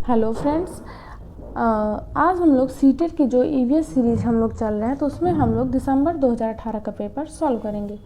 Hello friends, आज हम लोग सीटेट की जो ईवीएस सीरीज हम लोग चल रहे हैं तो उसमें हम लोग दिसंबर 2018 का पेपर सॉल्व करेंगे।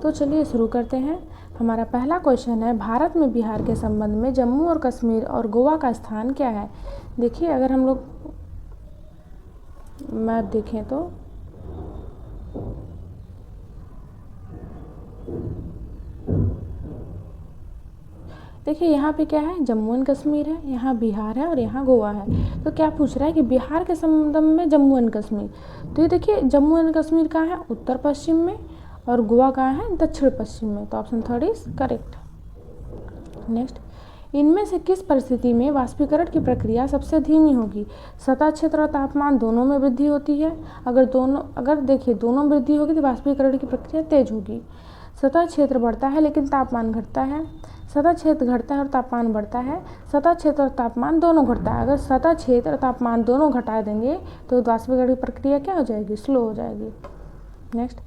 तो चलिए शुरू करते हैं। हमारा पहला क्वेश्चन है, भारत में बिहार के संबंध में जम्मू और कश्मीर और गोवा का स्थान क्या है। देखिए, अगर हम लोग मैप देखें तो देखिए यहाँ पे क्या है, जम्मू एंड कश्मीर है, यहाँ बिहार है और यहाँ गोवा है। तो क्या पूछ रहा है कि बिहार के संबंध में जम्मू एंड कश्मीर। तो ये देखिए, जम्मू एंड कश्मीर कहाँ है, उत्तर पश्चिम में, और गोवा कहाँ है, दक्षिण पश्चिम में। तो ऑप्शन 3 इज करेक्ट। नेक्स्ट, इनमें से किस परिस्थिति में वाष्पीकरण की प्रक्रिया सबसे धीमी होगी। सतह क्षेत्र और तापमान दोनों में वृद्धि होती है। अगर देखिए दोनों वृद्धि होगी तो वाष्पीकरण की प्रक्रिया तेज होगी। सतह क्षेत्र बढ़ता है लेकिन तापमान घटता है। सतह क्षेत्र घटता है और तापमान बढ़ता है। सतह क्षेत्र और तापमान दोनों घटता है। अगर सतह क्षेत्र और तापमान दोनों घटा देंगे तो वाष्पीकरण की प्रक्रिया क्या हो जाएगी, स्लो हो जाएगी। नेक्स्ट,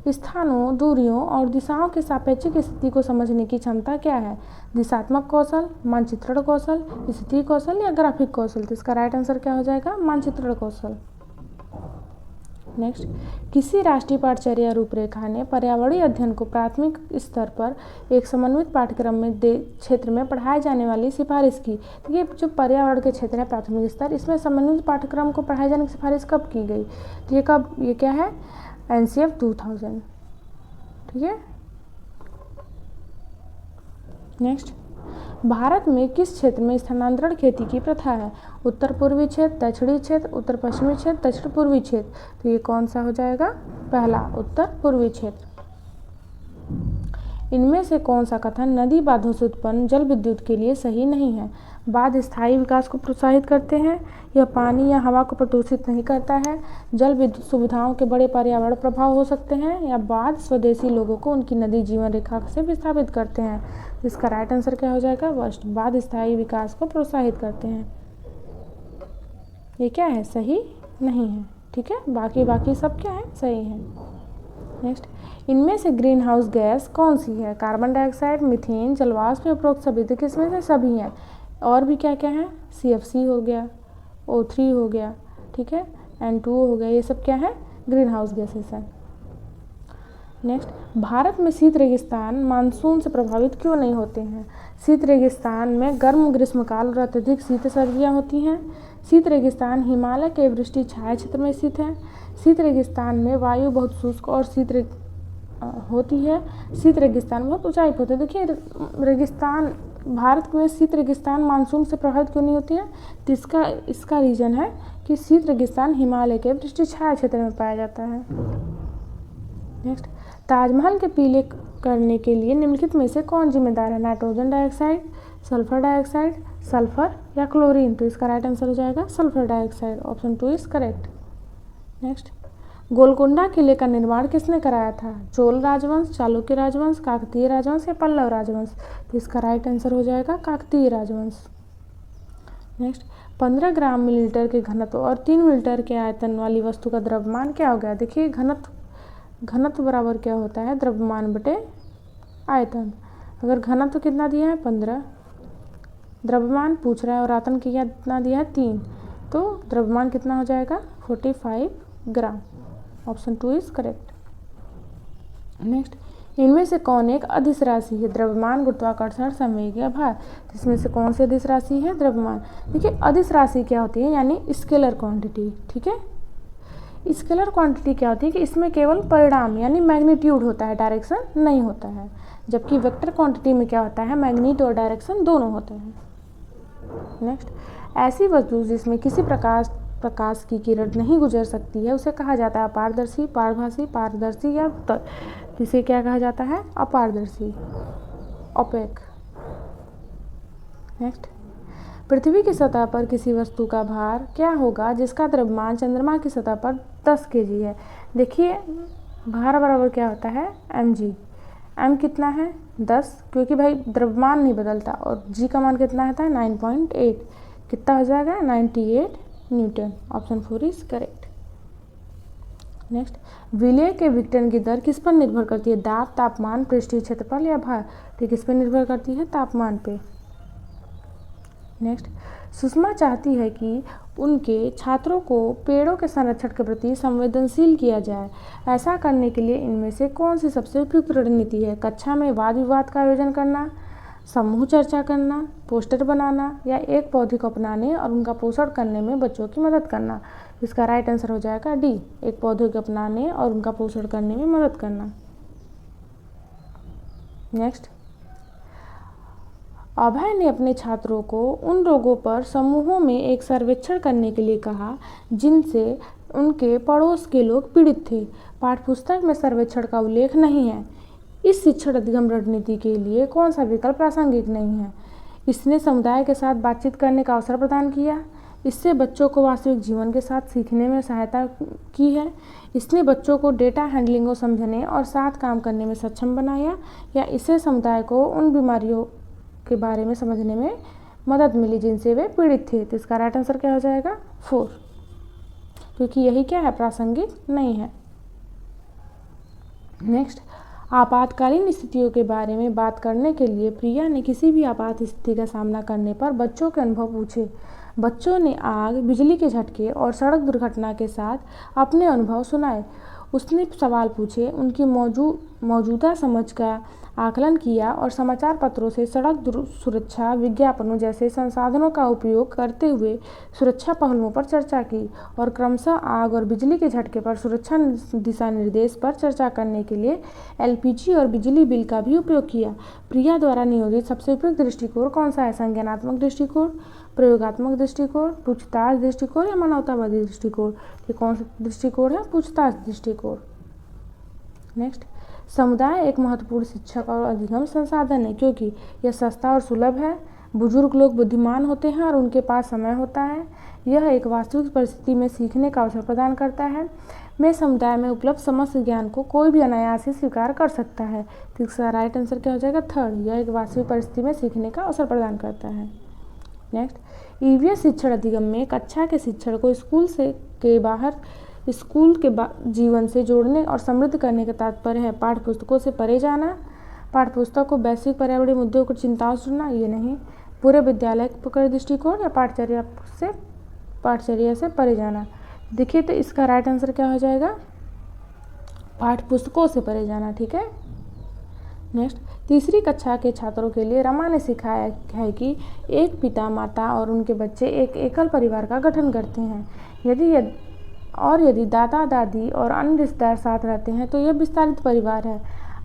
स्थानों, दूरियों और दिशाओं के सापेक्षिक स्थिति को समझने की क्षमता क्या है। दिशात्मक कौशल, मानचित्रण कौशल, स्थिति कौशल या ग्राफिक कौशल। तो इसका राइट आंसर क्या हो जाएगा, मानचित्रण कौशल। नेक्स्ट, किसी राष्ट्रीय पाठचर्या रूपरेखा ने पर्यावरणीय अध्ययन को प्राथमिक स्तर पर एक समन्वित पाठ्यक्रम में क्षेत्र में पढ़ाए जाने वाली सिफारिश की। तो ये जो पर्यावरण के क्षेत्र है प्राथमिक स्तर, इसमें समन्वित पाठ्यक्रम को पढ़ाए जाने की सिफारिश कब की गई। तो ये क्या है, NCF 2000। ठीक है। नेक्स्ट, भारत में किस क्षेत्र में स्थानांतरण खेती की प्रथा है। उत्तर पूर्वी क्षेत्र, दक्षिणी क्षेत्र, उत्तर पश्चिमी क्षेत्र, दक्षिण पूर्वी क्षेत्र। तो ये कौन सा हो जाएगा, पहला, उत्तर पूर्वी क्षेत्र। इनमें से कौन सा कथन नदी बांधों से उत्पन्न जल विद्युत के लिए सही नहीं है। बांध स्थायी विकास को प्रोत्साहित करते हैं, यह पानी या हवा को प्रदूषित नहीं करता है, जल विद्युत सुविधाओं के बड़े पर्यावरण प्रभाव हो सकते हैं, या बांध स्वदेशी लोगों को उनकी नदी जीवन रेखा से विस्थापित करते हैं। इसका राइट आंसर क्या हो जाएगा, फर्स्ट, बांध स्थायी विकास को प्रोत्साहित करते हैं। ये क्या है, सही नहीं है। ठीक है, बाकी सब क्या है, सही है। नेक्स्ट, इनमें से ग्रीन हाउस गैस कौन सी है। कार्बन डाइऑक्साइड, मीथेन, जलवाष्प या उपरोक्त सभी। तो किसमें से सभी हैं। और भी क्या क्या है, CFC हो गया, O3 हो गया, ठीक है, N2O हो गया। ये सब क्या है, ग्रीन हाउस गैसेस है। नेक्स्ट, भारत में शीत रेगिस्तान मानसून से प्रभावित क्यों नहीं होते हैं। शीत रेगिस्तान में गर्म ग्रीष्मकाल और अत्यधिक शीत सर्दियाँ होती हैं। शीत रेगिस्तान हिमालय के वृष्टि छाया क्षेत्र में स्थित है। शीत रेगिस्तान में वायु बहुत शुष्क और होती है। शीत रेगिस्तान बहुत ऊंचाई पर होते हैं। देखिए, रेगिस्तान, भारत में शीत रेगिस्तान मानसून से प्रभावित क्यों नहीं होती है। तो इसका रीज़न है कि शीत रेगिस्तान हिमालय के वृष्टि छाया क्षेत्र में पाया जाता है। नेक्स्ट, ताजमहल के पीले करने के लिए निम्नलिखित में से कौन जिम्मेदार है। Nitrogen dioxide, sulphur dioxide, sulphur या क्लोरीन। तो इसका राइट आंसर हो जाएगा sulphur dioxide. Option 2 is correct. Next, Golconda किले का निर्माण किसने कराया था। चोल राजवंश, चालुक्य राजवंश, काकतीय राजवंश या पल्लव राजवंश। तो इसका राइट आंसर हो जाएगा काकतीय राजवंश। नेक्स्ट, 15 ग्राम मिलीलीटर के घनत्व और 3 मिलीलीटर के आयतन वाली वस्तु का द्रव्यमान क्या हो गया। देखिए, घनत्व बराबर क्या होता है, द्रव्यमान बटे आयतन। अगर घनत्व कितना दिया है 15, द्रव्यमान पूछ रहा है और आयतन कितना दिया है 3, तो द्रव्यमान कितना हो जाएगा 45 gram. Option 2 is correct. Next, इनमें से कौन एक अदिश राशि है। द्रव्यमान, गुरुत्वाकर्षण, संवेग या भार। इसमें से कौन सी अदिश राशि है, द्रव्यमान। देखिए, अदिश राशि क्या होती है, यानी स्केलर क्वांटिटी। ठीक है, स्केलर क्वांटिटी क्या होती है कि इसमें केवल परिमाण यानी मैग्नीट्यूड होता है, डायरेक्शन नहीं होता है। जबकि वेक्टर क्वांटिटी में क्या होता है, मैग्नीट्यूड और डायरेक्शन दोनों होते हैं। नेक्स्ट, ऐसी वस्तु जिसमें किसी प्रकाश की किरण नहीं गुजर सकती है उसे कहा जाता है अपारदर्शी, पारभासी, पारदर्शी या उत्तर। इसे क्या कहा जाता है, अपारदर्शी, ओपेक। नेक्स्ट, पृथ्वी की सतह पर किसी वस्तु का भार क्या होगा जिसका द्रव्यमान चंद्रमा की सतह पर 10 kg है। देखिए, भार बराबर क्या होता है, mg। m कितना है 10, क्योंकि भाई द्रव्यमान नहीं बदलता, और g का मान कितना आता है 9.8। कितना हो जाएगा 98 Newton. Option 4 is correct. Next, विलय के विघटन की दर किस पर निर्भर करती है। दाब, तापमान, पृष्ठीय क्षेत्रफल या भार। तो किस पर निर्भर करती है, तापमान पे। नेक्स्ट, सुषमा चाहती है कि उनके छात्रों को पेड़ों के संरक्षण के प्रति संवेदनशील किया जाए। ऐसा करने के लिए इनमें से कौन सी सबसे उपयुक्त रणनीति है? कक्षा में वाद विवाद का आयोजन करना, समूह चर्चा करना, पोस्टर बनाना, या एक पौधे को अपनाने और उनका पोषण करने में बच्चों की मदद करना। इसका राइट आंसर हो जाएगा डी, एक पौधे को अपनाने और उनका पोषण करने में मदद करना। नेक्स्ट, अभय ने अपने छात्रों को उन रोगों पर समूहों में एक सर्वेक्षण करने के लिए कहा जिनसे उनके पड़ोस के लोग पीड़ित थे। पाठ्यपुस्तक में सर्वेक्षण का उल्लेख नहीं है। इस शिक्षण अधिगम रणनीति के लिए कौन सा विकल्प प्रासंगिक नहीं है? इसने समुदाय के साथ बातचीत करने का अवसर प्रदान किया, इससे बच्चों को वास्तविक जीवन के साथ सीखने में सहायता की है, इसने बच्चों को डेटा हैंडलिंग को समझने और साथ काम करने में सक्षम बनाया, या इससे समुदाय को उन बीमारियों के बारे में समझने में मदद मिली जिनसे वे पीड़ित थे। तो इसका राइट आंसर क्या हो जाएगा? 4, क्योंकि यही क्या है? प्रासंगिक नहीं है। नेक्स्ट, आपातकालीन स्थितियों के बारे में बात करने के लिए प्रिया ने किसी भी आपात स्थिति का सामना करने पर बच्चों के अनुभव पूछे। बच्चों ने आग, बिजली के झटके और सड़क दुर्घटना के साथ अपने अनुभव सुनाए। उसने सवाल पूछे, उनकी मौजूदा समझ का आकलन किया और समाचार पत्रों से सड़क सुरक्षा विज्ञापनों जैसे संसाधनों का उपयोग करते हुए सुरक्षा पहलुओं पर चर्चा की, और क्रमशः आग और बिजली के झटके पर सुरक्षा दिशा निर्देश पर चर्चा करने के लिए एलपीजी और बिजली बिल का भी उपयोग किया। प्रिया द्वारा नियोजित सबसे उपयुक्त दृष्टिकोण कौन सा है? संज्ञानात्मक दृष्टिकोण, प्रयोगात्मक दृष्टिकोण, पूछताछ दृष्टिकोण या मानवतावादी दृष्टिकोण? ये कौन सा दृष्टिकोण है? पूछताछ दृष्टिकोण। नेक्स्ट, समुदाय एक महत्वपूर्ण शिक्षक और अधिगम संसाधन है क्योंकि यह सस्ता और सुलभ है। बुजुर्ग लोग बुद्धिमान होते हैं और उनके पास समय होता है। यह एक वास्तविक परिस्थिति में सीखने का अवसर प्रदान करता है। मैं समुदाय में उपलब्ध समस्त ज्ञान को कोई भी अनायास ही स्वीकार कर सकता है। तो इसका राइट आंसर क्या हो जाएगा? 3, यह एक वास्तविक परिस्थिति में सीखने का अवसर प्रदान करता है। नेक्स्ट, ईवीएस शिक्षण अधिगम में कक्षा के शिक्षण को स्कूल के जीवन से जोड़ने और समृद्ध करने का तात्पर्य है पाठ्यपुस्तकों से परे जाना, पाठ्यपुस्तक को वैश्विक पर्यावरणीय मुद्दों को चिंताओं से जुड़ना, ये नहीं। पूरे विद्यालय का दृष्टिकोण या पाठचर्या से परे जाना। देखिए, तो इसका राइट आंसर क्या हो जाएगा? पाठ्यपुस्तकों से परे जाना। ठीक है। नेक्स्ट, तीसरी कक्षा के छात्रों के लिए रमा ने सिखाया है कि एक पिता, माता और उनके बच्चे एक एकल परिवार का गठन करते हैं। यदि दादा दादी और अन्य रिश्तेदार साथ रहते हैं तो यह विस्तारित परिवार है।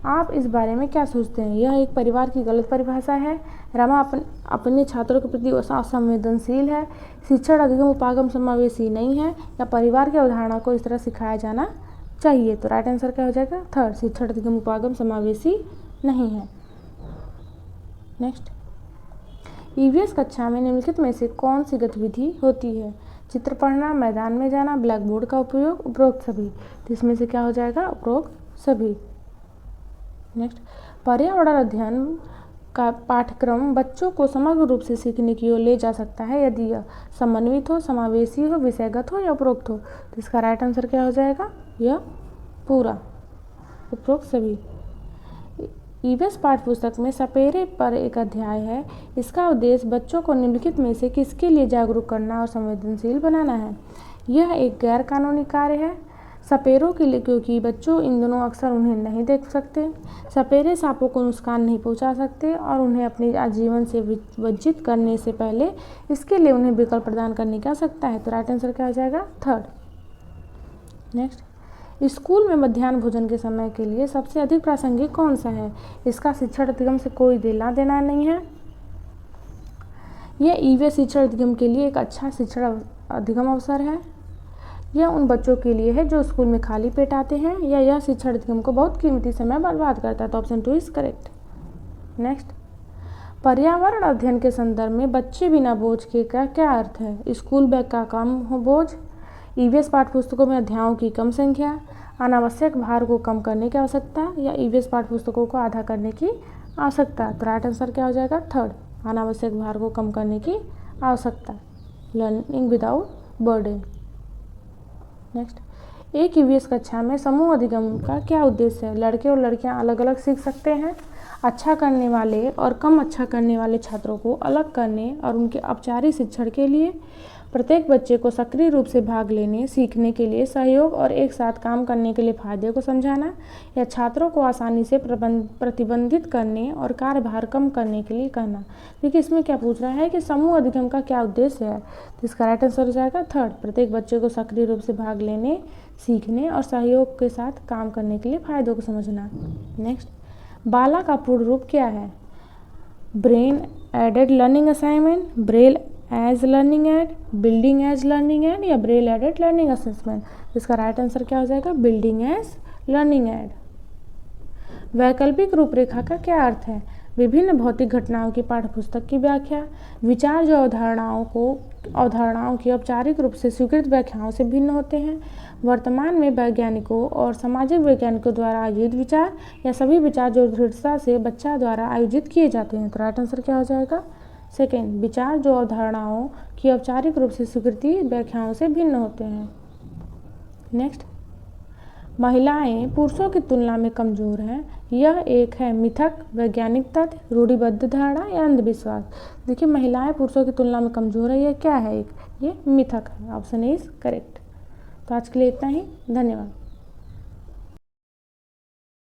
आप इस बारे में क्या सोचते हैं? यह एक परिवार की गलत परिभाषा है। रमा अपने छात्रों के प्रति असंवेदनशील है। शिक्षण अधिगम उपागम समावेशी नहीं है, या परिवार की अवधारणा को इस तरह सिखाया जाना चाहिए। तो राइट आंसर क्या हो जाएगा? 3, शिक्षण अधिगम उपागम समावेशी नहीं है। नेक्स्ट, ईवीएस कक्षा में निम्नलिखित में से कौन सी गतिविधि होती है? चित्र पढ़ना, मैदान में जाना, ब्लैक बोर्ड का उपयोग, उपरोक्त सभी। तो इसमें से क्या हो जाएगा? उपरोक्त सभी। नेक्स्ट, पर्यावरण अध्ययन का पाठ्यक्रम बच्चों को समग्र रूप से सीखने की ओर ले जा सकता है यदि यह समन्वित हो, समावेशी हो, विषयगत हो या उपरोक्त हो। तो इसका राइट आंसर क्या हो जाएगा? यह पूरा, उपरोक्त सभी। ईवीएस पाठ्यपुस्तक में सपेरे पर एक अध्याय है। इसका उद्देश्य बच्चों को निम्नलिखित में से किसके लिए जागरूक करना और संवेदनशील बनाना है? यह एक गैर कानूनी कार्य है। सपेरों के लिए, क्योंकि बच्चों इन दिनों अक्सर उन्हें नहीं देख सकते। सपेरे सांपों को नुकसान नहीं पहुंचा सकते और उन्हें अपने आजीवन से वंचित करने से पहले इसके लिए उन्हें विकल्प प्रदान करने की आवश्यकता है। तो राइट आंसर क्या हो जाएगा? 3। नेक्स्ट, स्कूल में मध्याह्न भोजन के समय के लिए सबसे अधिक प्रासंगिक कौन सा है? इसका शिक्षण अधिगम से कोई लेना देना नहीं है। यह ईवीएस शिक्षण अधिगम के लिए एक अच्छा शिक्षण अधिगम अवसर है। यह उन बच्चों के लिए है जो स्कूल में खाली पेट आते हैं, या यह शिक्षण अधिगम को बहुत कीमती समय बर्बाद करता है। तो ऑप्शन 2 इज करेक्ट। नेक्स्ट, पर्यावरण अध्ययन के संदर्भ में बच्चे बिना बोझ के का क्या अर्थ है? स्कूल बैग का कम हो बोझ, ईवीएस पाठ्यपुस्तकों में अध्यायों की कम संख्या, अनावश्यक भार को कम करने की आवश्यकता, या ईवीएस पाठ्यपुस्तकों को आधा करने की आवश्यकता। तो राइट आंसर क्या हो जाएगा? 3, अनावश्यक भार को कम करने की आवश्यकता, लर्निंग विदाउट बर्डन। नेक्स्ट, एक ईवीएस कक्षा में समूह अधिगम का क्या उद्देश्य है? लड़के और लड़कियां अलग अलग सीख सकते हैं, अच्छा करने वाले और कम अच्छा करने वाले छात्रों को अलग करने और उनके औपचारिक शिक्षण के लिए प्रत्येक बच्चे को सक्रिय रूप से भाग लेने, सीखने के लिए सहयोग और एक साथ काम करने के लिए फायदे को समझाना, या छात्रों को आसानी से प्रतिबंधित करने और कार्यभार कम करने के लिए कहना। देखिए इसमें क्या पूछ रहा है कि समूह अधिगम का क्या उद्देश्य है। तो इसका राइट आंसर हो जाएगा थर्ड, प्रत्येक बच्चे को सक्रिय रूप से भाग लेने, सीखने और सहयोग के साथ काम करने के लिए फायदों को समझना। नेक्स्ट, बाला का पूर्ण रूप क्या है। Brain aided learning assignment, braille as learning aid, building as learning aid या ब्रेल एडेड लर्निंग असेसमेंट। इसका राइट आंसर क्या हो जाएगा, बिल्डिंग एज लर्निंग एड। वैकल्पिक रूपरेखा का क्या अर्थ है। विभिन्न भौतिक घटनाओं की पाठ्यपुस्तक की व्याख्या। विचार जो अवधारणाओं की औपचारिक रूप से स्वीकृत व्याख्याओं से भिन्न होते हैं। वर्तमान में वैज्ञानिकों और सामाजिक वैज्ञानिकों द्वारा आयोजित विचार, या सभी विचार जो दृढ़ता से बच्चा द्वारा आयोजित किए जाते हैं। तो राइट आंसर क्या हो जाएगा, सेकेंड, विचार जो अवधारणाओं की औपचारिक रूप से स्वीकृति व्याख्याओं से भिन्न होते हैं। नेक्स्ट, महिलाएं पुरुषों की तुलना में कमजोर हैं। यह एक है मिथक, वैज्ञानिक तथ्य, रूढ़िबद्ध धारणा या अंधविश्वास। देखिए महिलाएं पुरुषों की तुलना में कमजोर है, यह क्या है, ये मिथक है। Option A is correct. तो आज के लिए इतना ही, धन्यवाद।